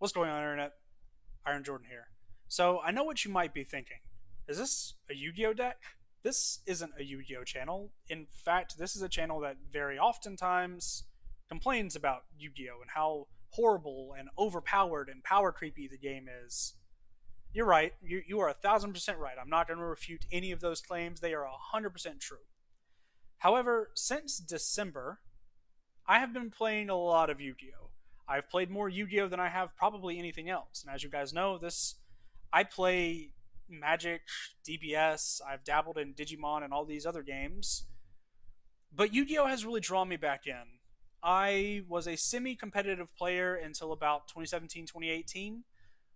What's going on, Internet? Iron Jordan here. So, I know what you might be thinking. Is this a Yu Gi Oh deck? This isn't a Yu Gi Oh channel. In fact, this is a channel that very oftentimes complains about Yu Gi Oh and how horrible and overpowered and power creepy the game is. You're right. You are 1,000% right. I'm not going to refute any of those claims. They are 100% true. However, since December, I have been playing a lot of Yu Gi Oh! I've played more Yu Gi Oh! Than I have probably anything else. And as you guys know, I play Magic, DBS, I've dabbled in Digimon and all these other games. But Yu Gi Oh! Has really drawn me back in. I was a semi competitive player until about 2017, 2018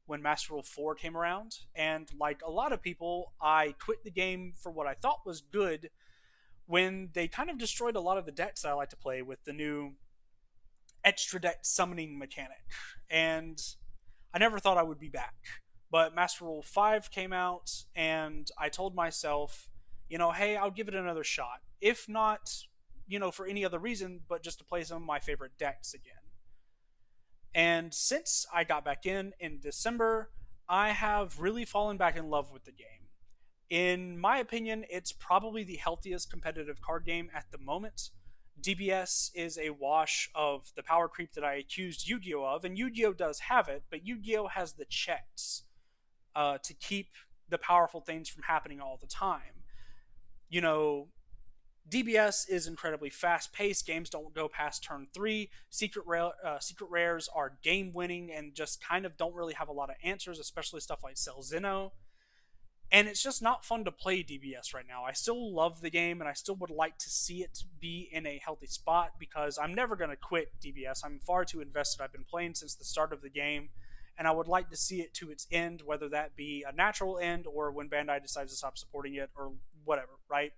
when Master Rule 4 came around. And like a lot of people, I quit the game for what I thought was good when they kind of destroyed a lot of the decks I like to play with the new extra deck summoning mechanic. And I never thought I would be back. But Master Rule 5 came out, and I told myself, hey, I'll give it another shot. If not, for any other reason, but just to play some of my favorite decks again. And since I got back in December, I have really fallen back in love with the game. In my opinion, it's probably the healthiest competitive card game at the moment. DBS is a wash of the power creep that I accused Yu Gi Oh! Of, and Yu Gi Oh! Does have it, but Yu Gi Oh! Has the checks to keep the powerful things from happening all the time. You know, DBS is incredibly fast paced. Games don't go past turn three. Secret rares are game winning and just kind of don't really have a lot of answers, especially stuff like Selzino. And it's just not fun to play DBS right now. I still love the game and I still would like to see it be in a healthy spot because I'm never going to quit DBS. I'm far too invested. I've been playing since the start of the game and I would like to see it to its end, whether that be a natural end or when Bandai decides to stop supporting it or whatever, right?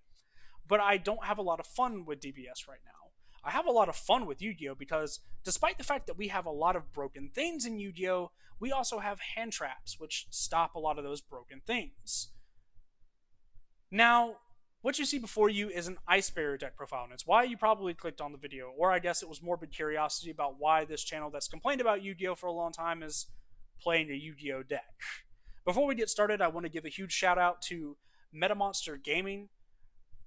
But I don't have a lot of fun with DBS right now. I have a lot of fun with Yu Gi Oh! Because despite the fact that we have a lot of broken things in Yu Gi Oh!, we also have hand traps, which stop a lot of those broken things. Now, what you see before you is an Ice Barrier deck profile, and it's why you probably clicked on the video, or I guess it was morbid curiosity about why this channel that's complained about Yu Gi Oh! For a long time is playing a Yu Gi Oh! Deck. Before we get started, I want to give a huge shout out to MetaMonster Gaming.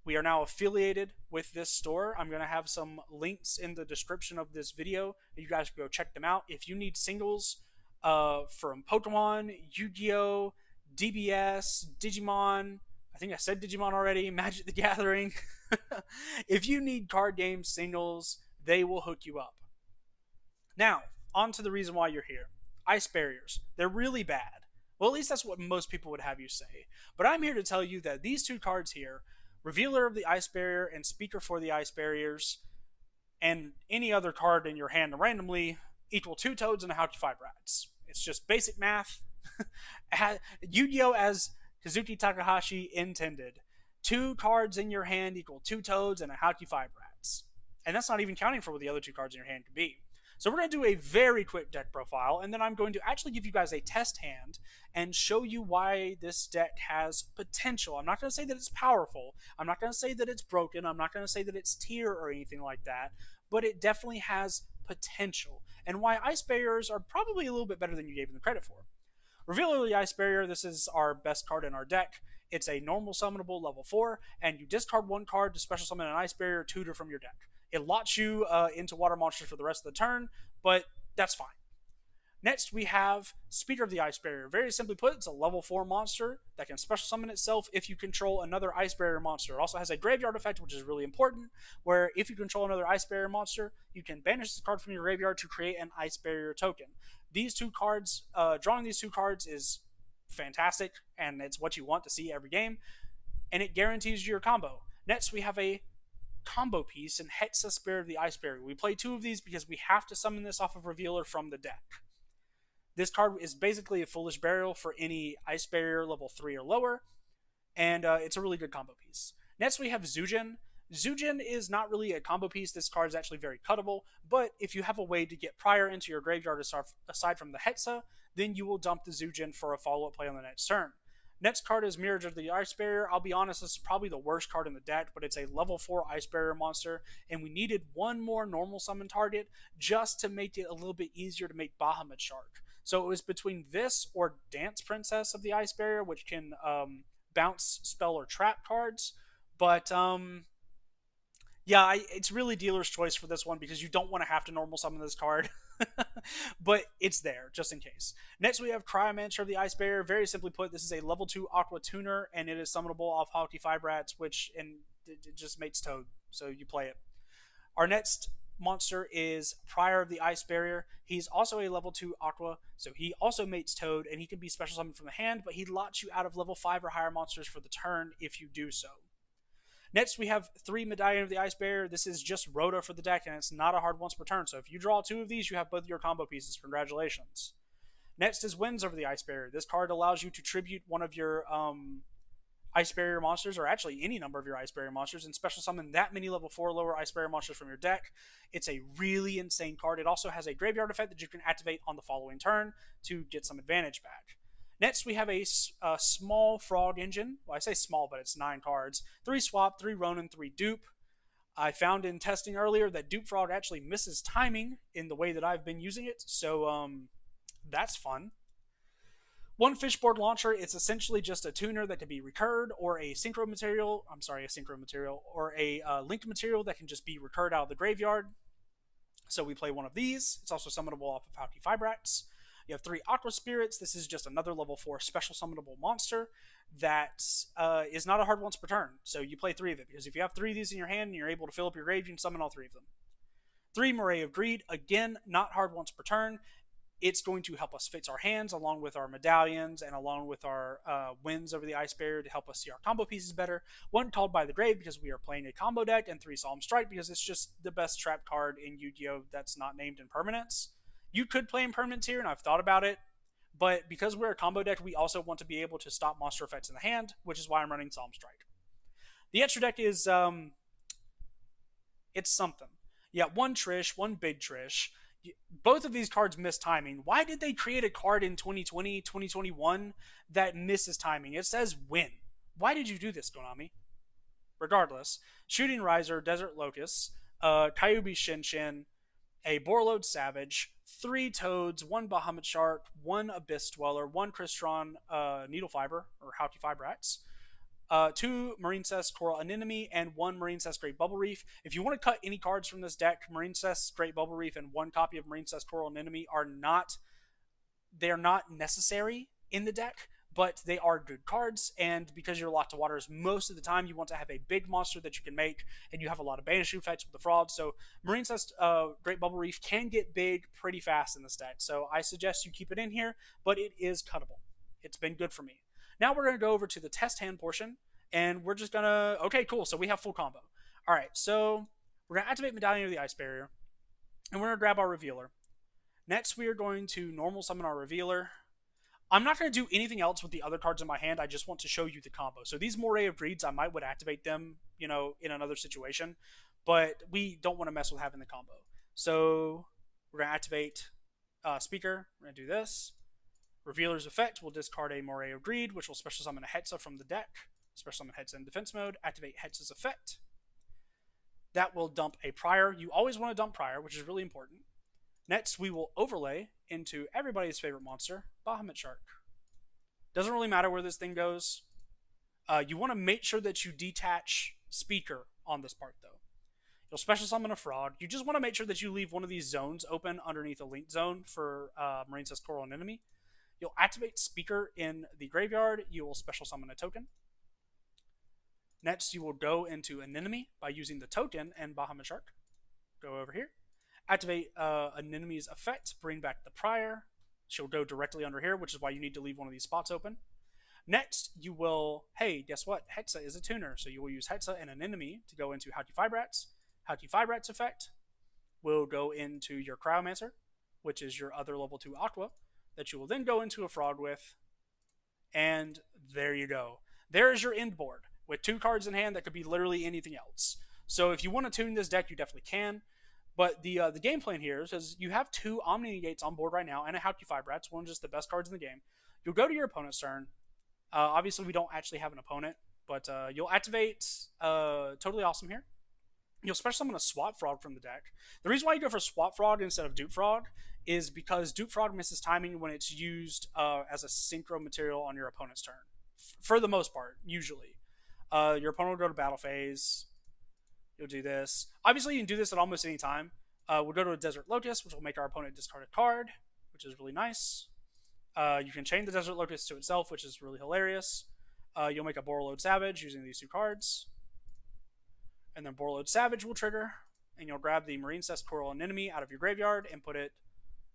We are now affiliated with this store. I'm going to have some links in the description of this video. You guys can go check them out. If you need singles from Pokemon, Yu Gi Oh!, DBS, Digimon, I think I said Digimon already, Magic the Gathering. If you need card game singles, they will hook you up. Now, on to the reason why you're here. Ice barriers. They're really bad. Well, at least that's what most people would have you say. But I'm here to tell you that these two cards here, Revealer of the Ice Barrier and Speaker for the Ice Barriers, and any other card in your hand randomly, equal two Toads and a Hauki Five Rats. It's just basic math. Yu Gi Oh! As Kazuki Takahashi intended. Two cards in your hand equal two Toads and a Hauki Five Rats. And that's not even counting for what the other two cards in your hand could be. So we're going to do a very quick deck profile, and then I'm going to actually give you guys a test hand and show you why this deck has potential. I'm not going to say that it's powerful. I'm not going to say that it's broken. I'm not going to say that it's tier or anything like that, but it definitely has potential, and why Ice Barriers are probably a little bit better than you gave them credit for. Reveal the Ice Barrier, this is our best card in our deck. It's a normal summonable level 4, and you discard one card to special summon an Ice Barrier tutor from your deck. It locks you into water monsters for the rest of the turn, but that's fine. Next, we have Speaker of the Ice Barrier. Very simply put, it's a level 4 monster that can special summon itself if you control another Ice Barrier monster. It also has a graveyard effect, which is really important, where if you control another Ice Barrier monster, you can banish the card from your graveyard to create an Ice Barrier token. These two cards, drawing these two cards is fantastic, and it's what you want to see every game, and it guarantees your combo. Next, we have a combo piece in Hexa Spirit of the Ice Barrier. We play two of these because we have to summon this off of Revealer from the deck. This card is basically a Foolish Burial for any Ice Barrier level 3 or lower, and it's a really good combo piece. Next, we have Zujin. Zujin is not really a combo piece. This card is actually very cuttable, but if you have a way to get Prior into your graveyard aside from the Hexa, then you will dump the Zujin for a follow-up play on the next turn. Next card is Mirage of the Ice Barrier. I'll be honest, this is probably the worst card in the deck, but it's a level 4 Ice Barrier monster, and we needed one more normal summon target just to make it a little bit easier to make Bahamut Shark. So it was between this or Dance Princess of the Ice Barrier, which can bounce spell or trap cards. But yeah, it's really dealer's choice for this one because you don't want to have to normal summon this card. But it's there just in case. Next, we have Cryomancer of the Ice Barrier. Very simply put, this is a level 2 Aqua Tuner, and it is summonable off Halky Fibrats, which and it just mates Toad, so you play it. Our next monster is Prior of the Ice Barrier. He's also a level 2 Aqua, so he also mates Toad, and he can be special summoned from the hand, but he lots you out of level 5 or higher monsters for the turn if you do so. Next, we have 3 Medallion of the Ice Barrier. This is just Rhoda for the deck, and it's not a hard once per turn. So if you draw 2 of these, you have both your combo pieces. Congratulations. Next is Winds over the Ice Barrier. This card allows you to tribute one of your Ice Barrier monsters, or actually any number of your Ice Barrier monsters, and special summon that many level 4 lower Ice Barrier monsters from your deck. It's a really insane card. It also has a graveyard effect that you can activate on the following turn to get some advantage back. Next, we have a small frog engine. Well, I say small, but it's 9 cards. 3 swap, 3 Ronin, 3 dupe. I found in testing earlier that Dupe Frog actually misses timing in the way that I've been using it, so that's fun. 1 Fishboard Launcher, it's essentially just a tuner that can be recurred, or a synchro material, or a linked material that can just be recurred out of the graveyard. So we play one of these. It's also summonable off of Halky Fibrats. You have 3 Aqua Spirits. This is just another level 4 special summonable monster that is not a hard once per turn. So you play 3 of it, because if you have 3 of these in your hand and you're able to fill up your grave, you can summon all 3 of them. 3 Moray of Greed. Again, not hard once per turn. It's going to help us fix our hands along with our medallions and along with our Winds over the Ice Barrier to help us see our combo pieces better. 1 Called by the Grave because we are playing a combo deck, and 3 Solemn Strike because it's just the best trap card in Yu-Gi-Oh! That's not named in permanence. You could play impermanence here, and I've thought about it, but because we're a combo deck, we also want to be able to stop monster effects in the hand, which is why I'm running Solemn Strike. The extra deck is it's something. Yeah, 1 Trish, 1 Big Trish. Both of these cards miss timing. Why did they create a card in 2020, 2021 that misses timing? It says win. Why did you do this, Konami? Regardless, Shooting Riser, Desert Locust, Kyubi Shinshin, a Borlode Savage, 3 Toads, 1 Bahamut Shark, 1 Abyss Dweller, 1 Crystron Needle Fiber, or Halky Fibrats, 2 Marincest Coral Anemone, and 1 Marincest Great Bubble Reef. If you want to cut any cards from this deck, Marincest Great Bubble Reef and 1 copy of Marincest Coral Anemone are not necessary in the deck, but they are good cards, and because you're locked to waters most of the time, you want to have a big monster that you can make, and you have a lot of banish effects with the fraud, so Marincest Great Bubble Reef can get big pretty fast in this deck, so I suggest you keep it in here, but it is cuttable. It's been good for me. Now we're going to go over to the test hand portion, and we're just going to... Okay, cool, so we have full combo. All right, so we're going to activate Medallion of the Ice Barrier, and we're going to grab our Revealer. Next, we are going to normal summon our Revealer. I'm not going to do anything else with the other cards in my hand. I just want to show you the combo. So these Moray of Greeds, I would activate them, in another situation, but we don't want to mess with having the combo. So we're going to activate Speaker. We're going to do this. Revealer's effect will discard a Moray of Greed, which will special summon a Hetza from the deck. Special summon Hetza in defense mode. Activate Hetza's effect. That will dump a Prior. You always want to dump Prior, which is really important. Next, we will overlay into everybody's favorite monster, Bahamut Shark. Doesn't really matter where this thing goes. You want to make sure that you detach Speaker on this part, though. You'll special summon a Frog. You just want to make sure that you leave one of these zones open underneath a link zone for Marincest Coral Anemone. You'll activate Speaker in the graveyard. You will special summon a token. Next, you will go into Anemone by using the token and Bahamut Shark. Go over here. Activate Anemone's effect. Bring back the Prior. She'll go directly under here, which is why you need to leave one of these spots open. Next, you will... Hey, guess what? Hetza is a tuner, so you will use Hetza and Anemone to go into Halky Fibrats. Halky Fibrats effect will go into your Cryomancer, which is your other level 2 Aqua, that you will then go into a Frog with, and there you go. There is your end board, with 2 cards in hand that could be literally anything else. So if you want to tune this deck, you definitely can. But the game plan here says you have 2 Omni Negates on board right now and a Halky Fibrats, one of just the best cards in the game. You'll go to your opponent's turn. Obviously, we don't actually have an opponent, but you'll activate Totally Awesome here. You'll special summon a Swap Frog from the deck. The reason why you go for Swap Frog instead of Dupe Frog is because Duke Frog misses timing when it's used as a synchro material on your opponent's turn. For the most part, usually. Your opponent will go to battle phase. You'll do this. Obviously, you can do this at almost any time. We'll go to a Desert Locust, which will make our opponent discard a card, which is really nice. You can chain the Desert Locust to itself, which is really hilarious. You'll make a Borreload Savage using these two cards. And then Borreload Savage will trigger, and you'll grab the Marine Cest Coral Anemone out of your graveyard and put it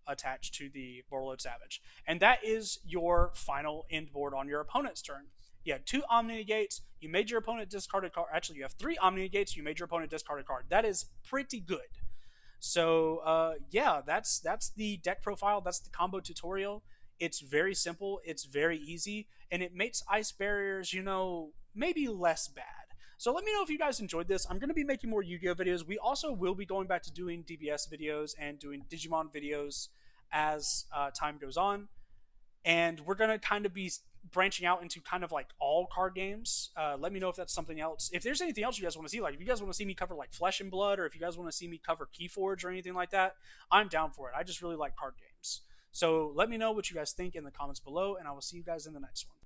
attached to the Borreload Savage. And that is your final end board on your opponent's turn. You had 2 Omni Negates, you made your opponent discard a card. Actually, you have 3 Omni Negates, you made your opponent discard a card. That is pretty good. So yeah, that's the deck profile. That's the combo tutorial. It's very simple. It's very easy, and it makes ice barriers, maybe less bad. So let me know if you guys enjoyed this. I'm going to be making more Yu-Gi-Oh videos. We also will be going back to doing DBS videos and doing Digimon videos as time goes on, and we're going to kind of be branching out into kind of like all card games. Let me know if that's something else. If there's anything else you guys want to see, like if you guys want to see me cover like Flesh and Blood, or if you guys want to see me cover Keyforge or anything like that, I'm down for it. I just really like card games. So let me know what you guys think in the comments below, and I will see you guys in the next one.